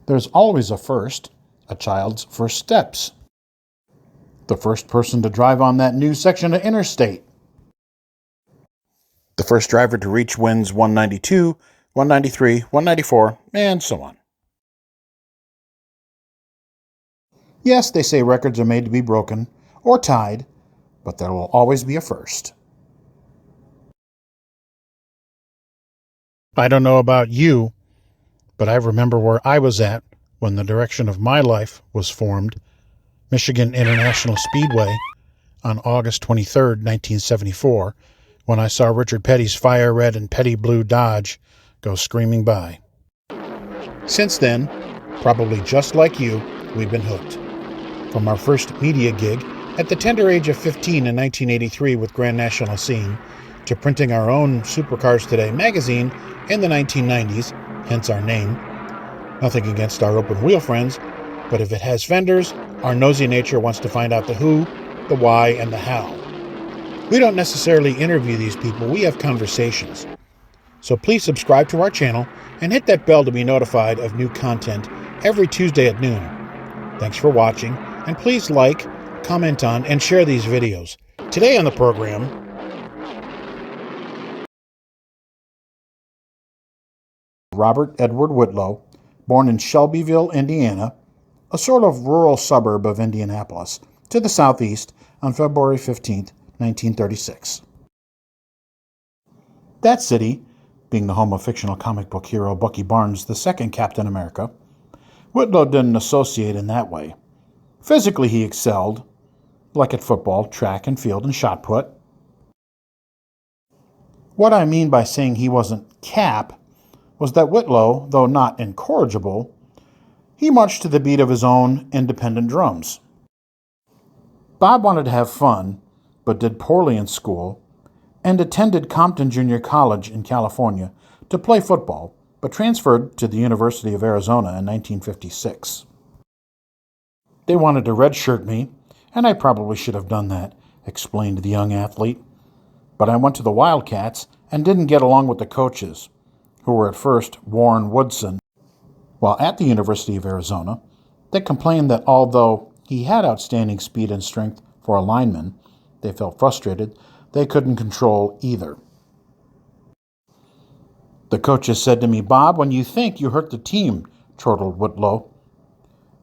There's always a first, a child's first steps. The first person to drive on that new section of interstate. The first driver to reach wins 192, 193, 194, and so on. Yes, they say records are made to be broken or tied, but there will always be a first. I don't know about you, but I remember where I was at when the direction of my life was formed, Michigan International Speedway, on August 23, 1974, when I saw Richard Petty's fire red and petty blue Dodge go screaming by. Since then, probably just like you, we've been hooked. From our first media gig at the tender age of 15 in 1983 with Grand National Scene, to printing our own Supercars Today magazine in the 1990s, hence our name. Nothing against our open wheel friends, but if it has fenders, our nosy nature wants to find out the who, the why, and the how. We don't necessarily interview these people, we have conversations. So please subscribe to our channel and hit that bell to be notified of new content every Tuesday at noon. Thanks for watching, and please like, comment on, and share these videos. Today on the program, Robert Edward Whitlow, born in Shelbyville, Indiana, a sort of rural suburb of Indianapolis, to the southeast on February 15, 1936. That city, being the home of fictional comic book hero Bucky Barnes, the second Captain America, Whitlow didn't associate in that way. Physically, he excelled, like at football, track and field, and shot put. What I mean by saying he wasn't Cap was that Whitlow, though not incorrigible, he marched to the beat of his own independent drums. Bob wanted to have fun, but did poorly in school, and attended Compton Junior College in California to play football, but transferred to the University of Arizona in 1956. They wanted to redshirt me, and I probably should have done that, explained the young athlete. But I went to the Wildcats and didn't get along with the coaches, who were at first Warren Woodson. While at the University of Arizona, they complained that although he had outstanding speed and strength for a lineman, they felt frustrated they couldn't control either. The coaches said to me, "Bob, when you think you hurt the team," chortled Whitlow,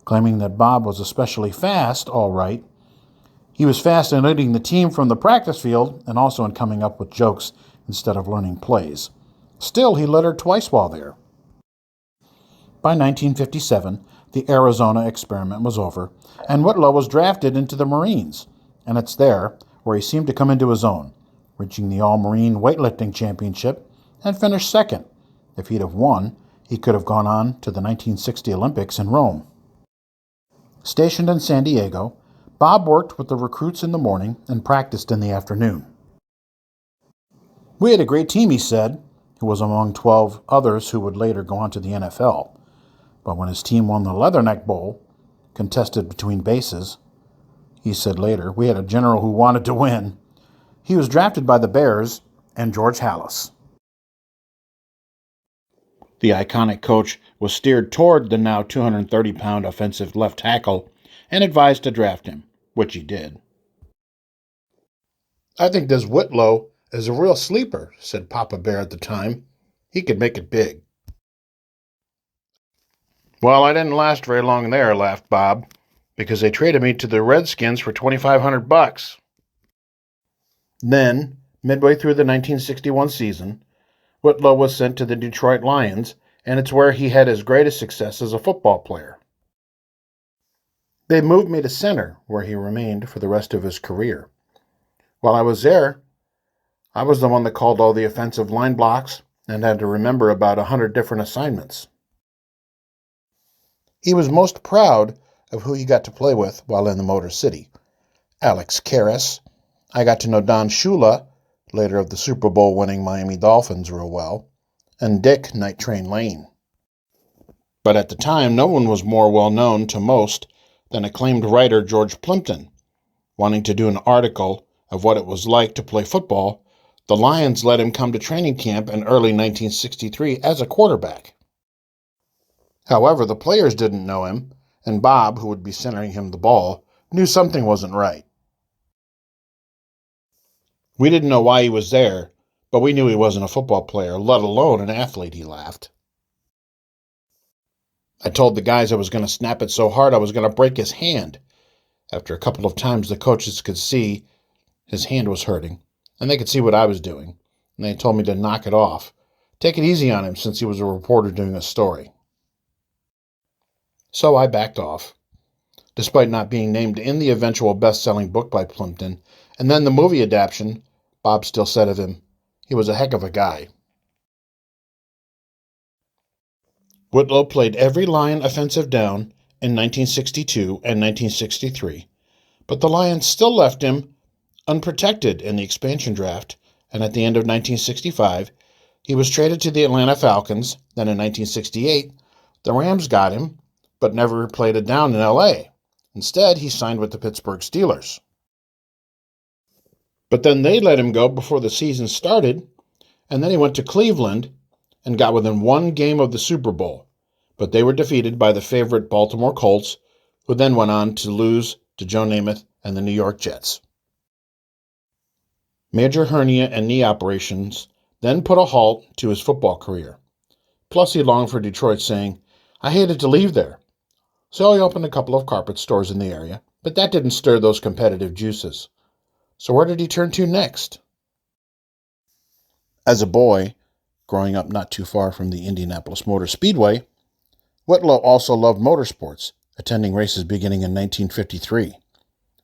claiming that Bob was especially fast, all right. He was fast in leading the team from the practice field and also in coming up with jokes instead of learning plays. Still, he lettered twice while there. By 1957, the Arizona experiment was over, and Whitlow was drafted into the Marines, and it's there where he seemed to come into his own, reaching the All-Marine Weightlifting Championship and finished second. If he'd have won, he could have gone on to the 1960 Olympics in Rome. Stationed in San Diego, Bob worked with the recruits in the morning and practiced in the afternoon. "We had a great team," he said, who was among 12 others who would later go on to the NFL. But when his team won the Leatherneck Bowl, contested between bases, he said later, "We had a general who wanted to win." He was drafted by the Bears and George Halas. The iconic coach was steered toward the now 230-pound offensive left tackle and advised to draft him, which he did. "I think this Whitlow is a real sleeper," said Papa Bear at the time. "He could make it big." "Well, I didn't last very long there," laughed Bob, "because they traded me to the Redskins for $2,500. Then, midway through the 1961 season, Whitlow was sent to the Detroit Lions, and it's where he had his greatest success as a football player. They moved me to center, where he remained for the rest of his career. While I was there, I was the one that called all the offensive line blocks and had to remember about 100 different assignments. He was most proud of who he got to play with while in the Motor City. Alex Karras. I got to know Don Shula, later of the Super Bowl winning Miami Dolphins, real well, and Dick Night Train Lane. But at the time, no one was more well known to most than acclaimed writer George Plimpton. Wanting to do an article of what it was like to play football, the Lions let him come to training camp in early 1963 as a quarterback. However, the players didn't know him, and Bob, who would be centering him the ball, knew something wasn't right. We didn't know why he was there, but we knew he wasn't a football player, let alone an athlete, he laughed. I told the guys I was going to snap it so hard I was going to break his hand. After a couple of times, the coaches could see his hand was hurting, and they could see what I was doing, and they told me to knock it off. Take it easy on him since he was a reporter doing a story. So I backed off. Despite not being named in the eventual best-selling book by Plimpton, and then the movie adaptation, Bob still said of him, he was a heck of a guy. Whitlow played every Lion offensive down in 1962 and 1963, but the Lions still left him unprotected in the expansion draft, and at the end of 1965, he was traded to the Atlanta Falcons. Then in 1968, the Rams got him, but never played a down in L.A. Instead, he signed with the Pittsburgh Steelers. But then they let him go before the season started, and then he went to Cleveland and got within one game of the Super Bowl. But they were defeated by the favorite Baltimore Colts, who then went on to lose to Joe Namath and the New York Jets. Major hernia and knee operations then put a halt to his football career. Plus, he longed for Detroit, saying, "I hated to leave there." So he opened a couple of carpet stores in the area, but that didn't stir those competitive juices. So where did he turn to next? As a boy, growing up not too far from the Indianapolis Motor Speedway, Whitlow also loved motorsports, attending races beginning in 1953.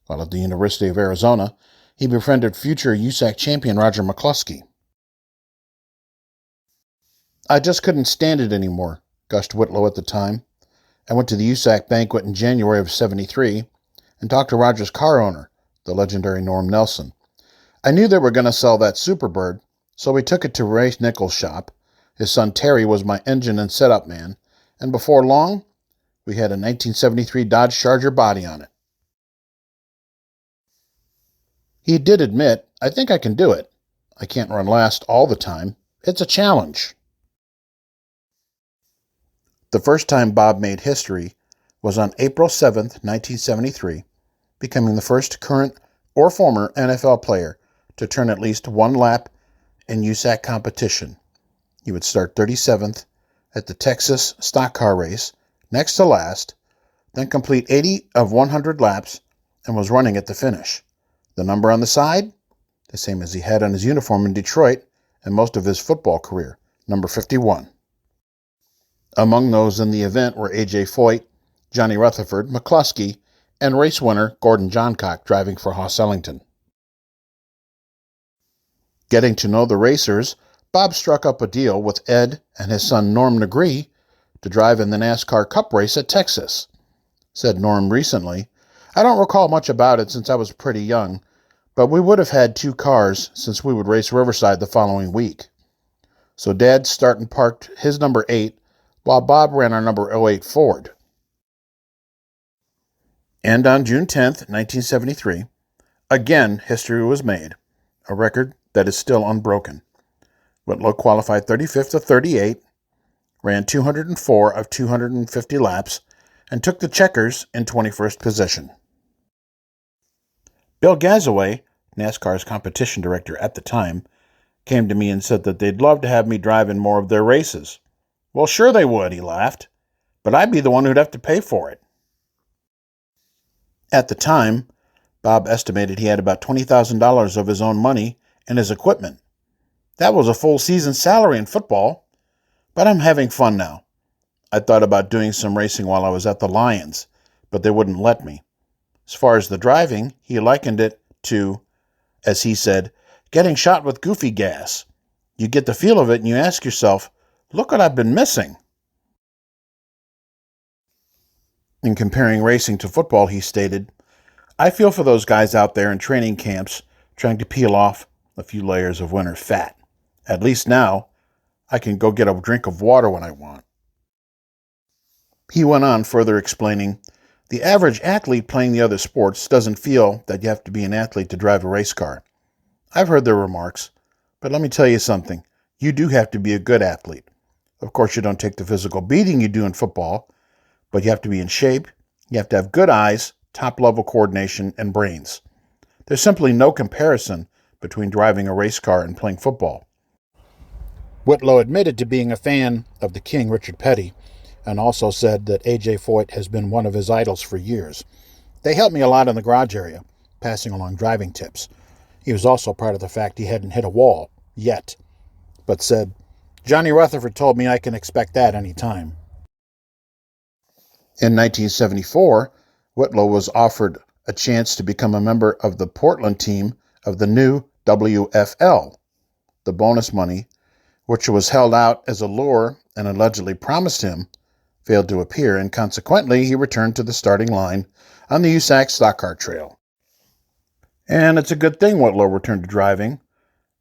While at the University of Arizona, he befriended future USAC champion Roger McCluskey. "I just couldn't stand it anymore," gushed Whitlow at the time. "I went to the USAC banquet in January of '73 and talked to Roger's car owner, the legendary Norm Nelson. I knew they were going to sell that Superbird, so we took it to Ray Nichols' shop. His son Terry was my engine and setup man, and before long, we had a 1973 Dodge Charger body on it." He did admit, "I think I can do it. I can't run last all the time. It's a challenge." The first time Bob made history was on April 7th, 1973, becoming the first current or former NFL player to turn at least one lap in USAC competition. He would start 37th at the Texas stock car race, next to last, then complete 80 of 100 laps, and was running at the finish. The number on the side? The same as he had on his uniform in Detroit and most of his football career, number 51. Among those in the event were A.J. Foyt, Johnny Rutherford, McCluskey, and race winner Gordon Johncock driving for Hoss Ellington. Getting to know the racers, Bob struck up a deal with Ed and his son Norm Negree to drive in the NASCAR Cup race at Texas. Said Norm recently, "I don't recall much about it since I was pretty young, but we would have had two cars since we would race Riverside the following week. So Dad started and parked his number 8 while Bob ran our number 08 Ford." And on June 10th, 1973, again history was made, a record that is still unbroken. Whitlow qualified 35th of 38, ran 204 of 250 laps, and took the checkers in 21st position. Bill Gazaway, NASCAR's competition director at the time, came to me and said that they'd love to have me drive in more of their races. "Well, sure they would," he laughed, "but I'd be the one who'd have to pay for it." At the time, Bob estimated he had about $20,000 of his own money and his equipment. That was a full season salary in football. But I'm having fun now. I thought about doing some racing while I was at the Lions, but they wouldn't let me. As far as the driving, he likened it to, as he said, getting shot with goofy gas. You get the feel of it and you ask yourself, look what I've been missing. In comparing racing to football, he stated, "I feel for those guys out there in training camps trying to peel off a few layers of winter fat. At least now, I can go get a drink of water when I want." He went on further explaining, "The average athlete playing the other sports doesn't feel that you have to be an athlete to drive a race car. I've heard their remarks, but let me tell you something. You do have to be a good athlete. Of course, you don't take the physical beating you do in football, but you have to be in shape, you have to have good eyes, top-level coordination, and brains. There's simply no comparison between driving a race car and playing football. Whitlow admitted to being a fan of the King, Richard Petty, and also said that A.J. Foyt has been one of his idols for years. They helped me a lot in the garage area, passing along driving tips. He was also proud of the fact he hadn't hit a wall, yet, but said, "Johnny Rutherford told me I can expect that any time." In 1974, Whitlow was offered a chance to become a member of the Portland team of the new WFL. The bonus money, which was held out as a lure and allegedly promised him, failed to appear, and consequently he returned to the starting line on the USAC stock car trail. And it's a good thing Whitlow returned to driving,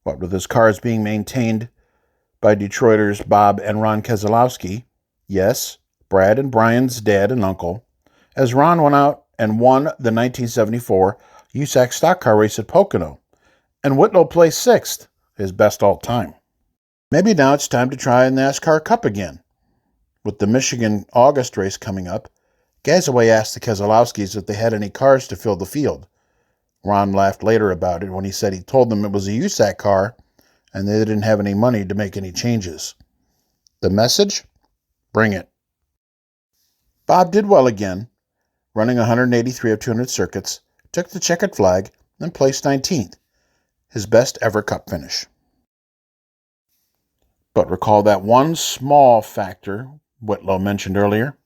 what with his cars being maintained by Detroiters Bob and Ron Keselowski, yes, Brad and Brian's dad and uncle, as Ron went out and won the 1974 USAC stock car race at Pocono, and Whitlow placed sixth, his best all time. Maybe now it's time to try a NASCAR Cup again. With the Michigan August race coming up, Gazaway asked the Keselowskis if they had any cars to fill the field. Ron laughed later about it when he said he told them it was a USAC car and they didn't have any money to make any changes. The message? Bring it. Bob did well again, running 183 of 200 circuits, took the checkered flag, and placed 19th, his best ever Cup finish. But recall that one small factor Whitlow mentioned earlier?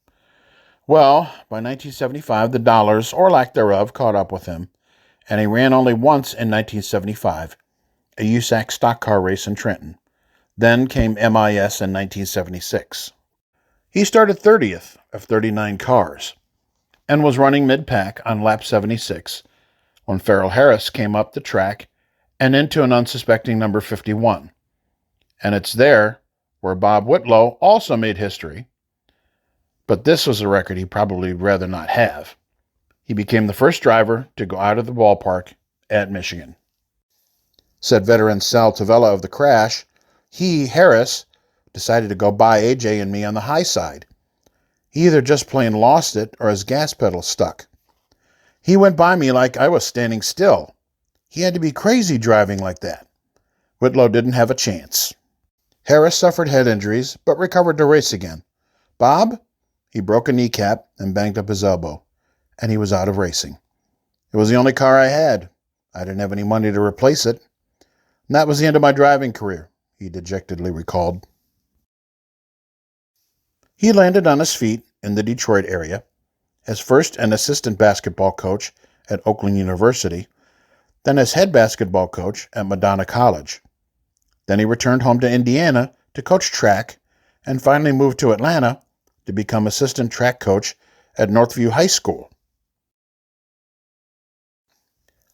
Well, by 1975, the dollars, or lack thereof, caught up with him, and he ran only once in 1975, a USAC stock car race in Trenton. Then came MIS in 1976. He started 30th of 39 cars and was running mid-pack on lap 76 when Farrell Harris came up the track and into an unsuspecting number 51. And it's there where Bob Whitlow also made history. But this was a record he'd probably rather not have. He became the first driver to go out of the ballpark at Michigan. Said veteran Sal Tavella of the crash, he, Harris, decided to go by AJ and me on the high side. He either just plain lost it or his gas pedal stuck. He went by me like I was standing still. He had to be crazy driving like that. Whitlow didn't have a chance. Harris suffered head injuries, but recovered to race again. Bob? He broke a kneecap and banged up his elbow, and he was out of racing. It was the only car I had. I didn't have any money to replace it. And that was the end of my driving career, he dejectedly recalled. He landed on his feet in the Detroit area, as first an assistant basketball coach at Oakland University, then as head basketball coach at Madonna College. Then he returned home to Indiana to coach track, and finally moved to Atlanta to become assistant track coach at Northview High School.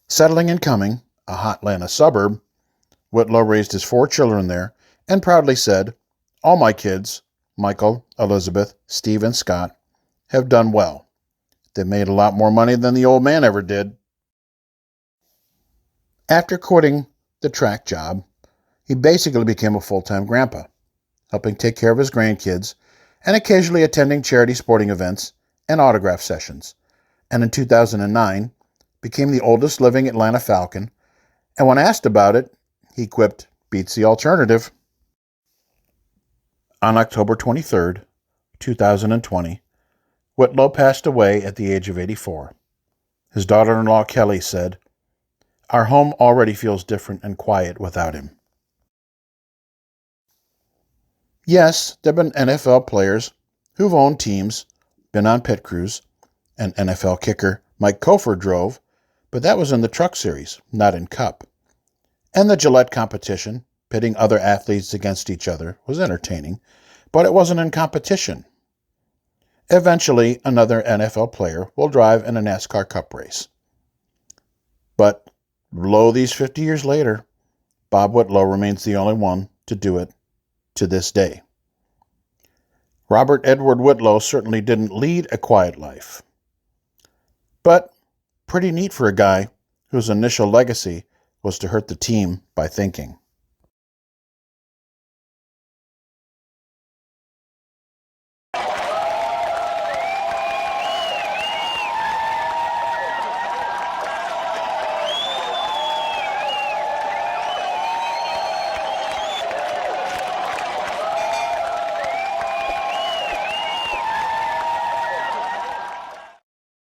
Settling in Cumming, a hot Atlanta suburb, Whitlow raised his 4 children there and proudly said, "All my kids, Michael, Elizabeth, Steve, and Scott, have done well. They made a lot more money than the old man ever did." After quitting the track job, he basically became a full-time grandpa, helping take care of his grandkids and occasionally attending charity sporting events and autograph sessions, and in 2009 became the oldest living Atlanta Falcon, and when asked about it, he quipped, "Beats the alternative." On October 23, 2020, Whitlow passed away at the age of 84. His daughter-in-law Kelly said, "Our home already feels different and quiet without him." Yes, there have been NFL players who've owned teams, been on pit crews, and NFL kicker Mike Kofor drove, but that was in the Truck Series, not in Cup. And the Gillette competition, pitting other athletes against each other, was entertaining, but it wasn't in competition. Eventually, another NFL player will drive in a NASCAR Cup race. But, lo these 50 years later, Bob Whitlow remains the only one to do it to this day. Robert Edward Whitlow certainly didn't lead a quiet life. But pretty neat for a guy whose initial legacy was to hurt the team by thinking.